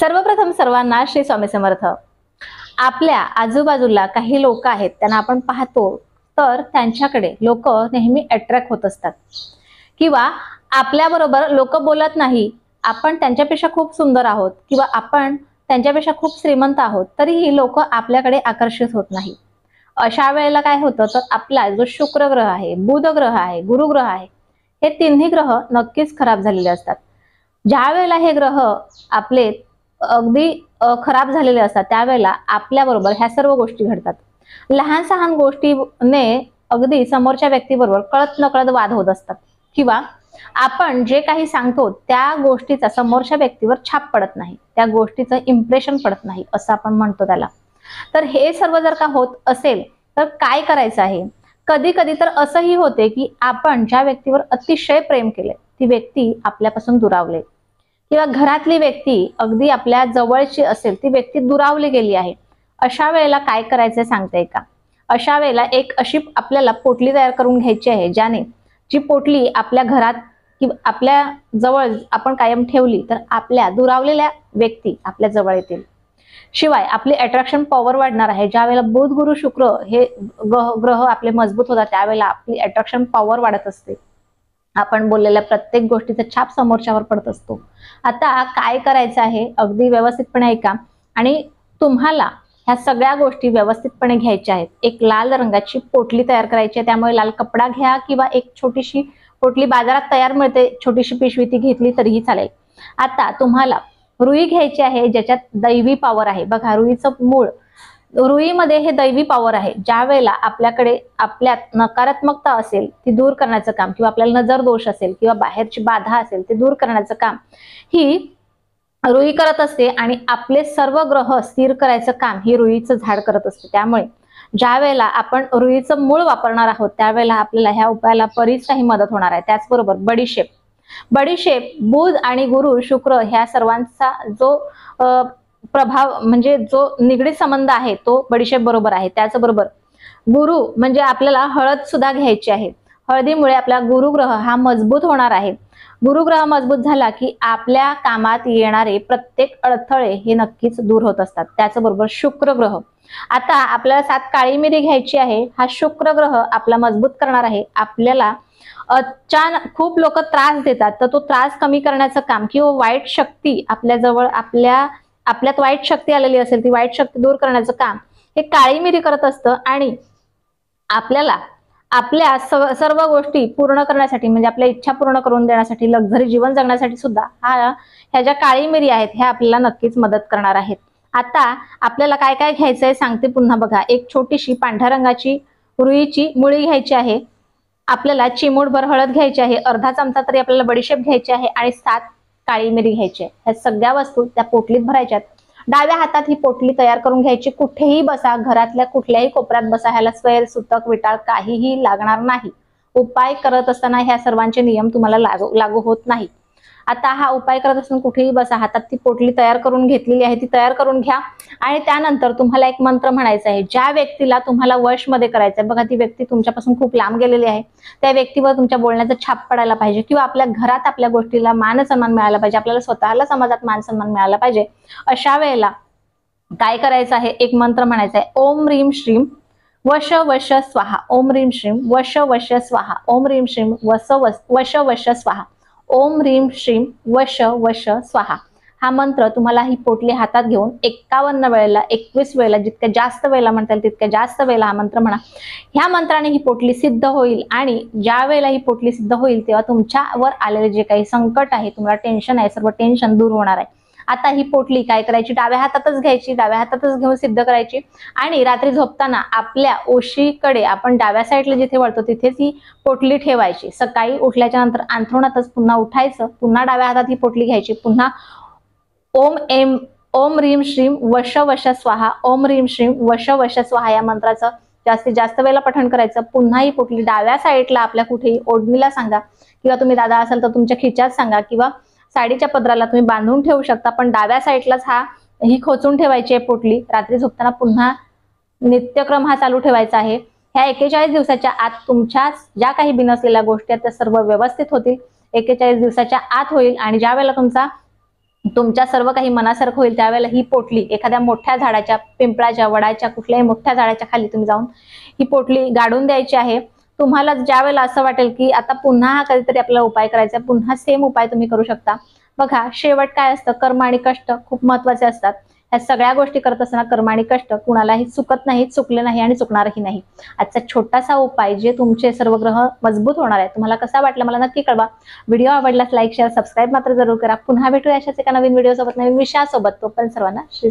सर्वप्रथम सर्वांना श्री स्वामी समर्थ। आपल्या आजूबाजूला काही लोक आहेत, त्यांना आपण पाहतो तर त्यांच्याकडे लोक नेहमी अट्रॅक्ट होत असतात किंवा आपल्या बरोबर लोक बोलत नाही, आपण त्यांच्यापेक्षा खूप सुंदर आहोत किंवा आपण त्यांच्यापेक्षा खूप श्रीमंत आहोत, तरीही लोक आपल्याकडे आकर्षित होत नाही। अशा वेळेला काय होतं तर आपला जो शुक्र ग्रह आहे, बुध ग्रह आहे, गुरु ग्रह आहे, हे तिन्ही ग्रह नक्कीच खराब झालेले असतात। ज्या वेळेला हे ग्रह आपले अगदी खराब झालेले असतात त्यावेळेला आपल्या बरोबर ह्या सर्व गोष्टी घडतात। लहान सहान गोष्टीने अगदी समोरच्या व्यक्तीबरोबर कळत नकळत वाद होत असतात किंवा आपण जे काही सांगतो त्या गोष्टीचा समोरच्या व्यक्तीवर छाप पडत नाही, त्या गोष्टीचं इम्प्रेशन पडत नाही असं आपण म्हणतो त्याला। तर हे सर्व जर का होत असेल तर काय करायचं आहे? कधी कधी तर असंही होते की आपण ज्या व्यक्तीवर अतिशय प्रेम केले ती व्यक्ती आपल्यापासून दुरावले किंवा घरातली व्यक्ती अगदी आपल्या जवळची असेल ती व्यक्ती दुरावली गेली आहे। अशा वेळेला काय करायचं सांगताय का? अशा वेळेला एक अशी आपल्याला पोटली तयार करून घ्यायची आहे, ज्याने जी पोटली आपल्या घरात किंवा आपल्या जवळ आपण कायम ठेवली तर आपल्या दुरावलेल्या व्यक्ती आपल्या जवळ येतील। शिवाय आपली अट्रॅक्शन पॉवर वाढणार आहे। ज्या वेळेला बुध गुरु शुक्र हे ग्रह आपले मजबूत होतात त्यावेळेला आपली अट्रॅक्शन पॉवर वाढत असते। आपण बोललेल्या प्रत्येक गोष्टीचा छाप समोरच्यावर पडत असतो। आता काय करायचं आहे अगदी व्यवस्थितपणे ऐका आणि तुम्हाला ह्या सगळ्या गोष्टी व्यवस्थितपणे घ्यायच्या आहेत। एक लाल रंगाची पोटली तयार करायची आहे, त्यामुळे लाल कपडा घ्या किंवा एक छोटीशी पोटली बाजारात तयार मिळते, छोटीशी पिशवी ती घेतली तरीही चालेल। आता तुम्हाला रुई घ्यायची आहे ज्याच्यात दैवी पॉवर आहे। बघा रुईचं मूळ, रुईमध्ये हे दैवी पॉवर आहे। ज्या वेळेला आपल्याकडे आपल्यात नकारात्मकता असेल ती दूर करण्याचं काम किंवा आपल्याला नजर दोष असेल किंवा बाहेरची बाधा असेल ते दूर करण्याचं काम ही रुई करत असते आणि आपले सर्व ग्रह स्थिर करायचं काम ही रुईचं झाड करत असते। त्यामुळे ज्या वेळेला आपण रुईचं मूळ वापरणार आहोत त्यावेळेला आपल्याला ह्या उपायाला बरीच काही मदत होणार आहे। त्याचबरोबर बडीशेप, बडीशेप बुध आणि गुरु शुक्र ह्या सर्वांचा जो प्रभाव म्हणजे जो निगडीत संबंध आहे तो बडीशेप बरोबर आहे। त्याचबरोबर गुरु म्हणजे आपल्याला हळद सुद्धा घ्यायची आहे। हळदीमुळे आपला गुरुग्रह हा मजबूत होणार आहे। गुरुग्रह मजबूत झाला की आपल्या कामात येणारे प्रत्येक अडथळे हे नक्कीच दूर होत असतात। त्याचबरोबर शुक्र ग्रह, आता आपल्याला 7 काळी मिरी घ्यायची आहे। हा शुक्र ग्रह आपला मजबूत करणार आहे। आपल्याला अचानक खूप लोक त्रास देतात तर तो त्रास कमी करण्याचं काम किंवा वाईट शक्ती आपल्या जवळ आपल्यात वाईट शक्ती आलेली असेल ती वाईट शक्ती दूर करण्याचं काम हे काळी मिरी करत असतं आणि आपल्याला आपल्या सर्व गोष्टी पूर्ण करण्यासाठी म्हणजे आपल्या इच्छा पूर्ण करून देण्यासाठी, लक्झरी जीवन जगण्यासाठी सुद्धा ह्या ज्या काळी मिरी आहेत ह्या आपल्याला नक्कीच मदत करणार आहेत। आता आपल्याला काय काय घ्यायचंय सांगते पुन्हा बघा। एक छोटीशी पांढऱ्या रंगाची रुईची मुळी घ्यायची आहे, आपल्याला चिमूटभर हळद घ्यायची आहे, अर्धा चमचा तरी आपल्याला बडीशेप घ्यायची आहे आणि 7 काळी मिरी घ्यायची आहे। ह्या सगळ्या वस्तू त्या पोटलीत भरायच्यात। डाव्या हातात ही पोटली तयार करून घ्यायची। कुठेही बसा, घरातल्या कुठल्याही कोपऱ्यात बसा, ह्याला स्वैर सुतक विटाळ काहीही लागणार नाही। उपाय करत असताना ह्या सर्वांचे नियम तुम्हाला लागू होत नाही। आता हा उपाय करत असताना कुठेही बसा, हातात ती पोटली तयार करून घेतलेली आहे ती तयार करून घ्या आणि त्यानंतर तुम्हाला एक मंत्र म्हणायचा आहे। ज्या व्यक्तीला तुम्हाला वश मध्ये करायचं आहे, बघा ती व्यक्ती तुमच्यापासून खूप लांब गेलेली आहे, त्या व्यक्तीवर तुमच्या बोलण्याचा छाप पडायला पाहिजे किंवा आपल्या घरात आपल्या गोष्टीला मान सन्मान मिळाला पाहिजे, आपल्याला स्वतःला समाजात मान सन्मान मिळाला पाहिजे। अशा वेळेला काय करायचं आहे? एक मंत्र म्हणायचा आहे, ओम ह्रीम श्रीम वश वश स्वाहा, ओम ह्रीम श्रीम वश वश स्वाहा, ओम ह्रीम श्रीम वश वश स्वाहा, ओम ह्रीम श्रीम वश वश स्वाहा। हा मंत्र तुम्हाला ही पोटली हातात घेऊन 51 वेळेला 21 वेळेला जितक्या जास्त वेळेला म्हणता येईल तितक्या जास्त वेळेला हा मंत्र म्हणा। ह्या मंत्राने ही पोटली सिद्ध होईल आणि ज्या वेळेला ही पोटली सिद्ध होईल तेव्हा तुमच्यावर आलेले जे काही संकट आहे, तुम्हाला टेन्शन आहे, सर्व टेन्शन दूर होणार आहे। आता ही पोटली काय करायची? डाव्या हातातच घ्यायची, डाव्या हातातच घेऊन सिद्ध करायची आणि रात्री झोपताना आपल्या ओशीकडे आपण डाव्या साईडला जिथे वळतो तिथेच ही पोटली ठेवायची। सकाळी उठल्याच्या नंतर अंथरुणातच पुन्हा उठायचं, पुन्हा डाव्या हातात ही पोटली घ्यायची, पुन्हा ओम ह्रीम श्रीम वश वश स्वाहा, ओम ह्रीम श्रीम वश वश स्वाहा या मंत्राचं जास्तीत जास्त वेळेला पठण करायचं। पुन्हा ही पोटली डाव्या साईडला आपल्या कुठेही ओढणीला सांगा किंवा तुम्ही दादा असाल तर तुमच्या खिच्यात सांगा किंवा साडीच्या पदराला तुम्ही बांधून ठेवू शकता, पण डाव्या साईडलाच ही खोचून ठेवायची आहे पोटली। रात्री झोपताना पुन्हा नित्यक्रम हा चालू ठेवायचा आहे। ह्या 41 दिवसाच्या आत तुमच्या ज्या काही बिनसलेल्या गोष्टी आहेत त्या सर्व व्यवस्थित होतील। 41 दिवसाच्या आत होईल आणि ज्या वेळेला तुमचा तुमच्या सर्व काही मनासारखं होईल त्यावेळेला ही पोटली एखाद्या मोठ्या झाडाच्या, पिंपळाच्या, वडाच्या, कुठल्याही मोठ्या झाडाच्या खाली तुम्ही जाऊन ही पोटली गाडून द्यायची आहे. तुम्हाला ज्या वेळेला असं वाटेल की आता पुन्हा हा कधीतरी आपल्याला उपाय करायचा, पुन्हा सेम उपाय तुम्ही करू शकता. बघा, शेवट काय असतं, कर्म आणि कष्ट खूप महत्वाचे असतात. ह्या सगळ्या गोष्टी करत असताना कर्म आणि कष्ट कुणालाही चुकत नाही, चुकले नाही आणि चुकणारही नाही. आजचा छोटासा उपाय जे तुमचे सर्व ग्रह मजबूत होणार आहे, तुम्हाला कसा वाटला मला नक्की कळवा. व्हिडिओ आवडल्यास लाईक, शेअर, सबस्क्राईब मात्र जरूर करा. पुन्हा भेटूया अशाच एका नवीन व्हिडिओ सोबत, नवीन विषयासोबत. तोपर्यंत सर्वांना श्री स्वामी.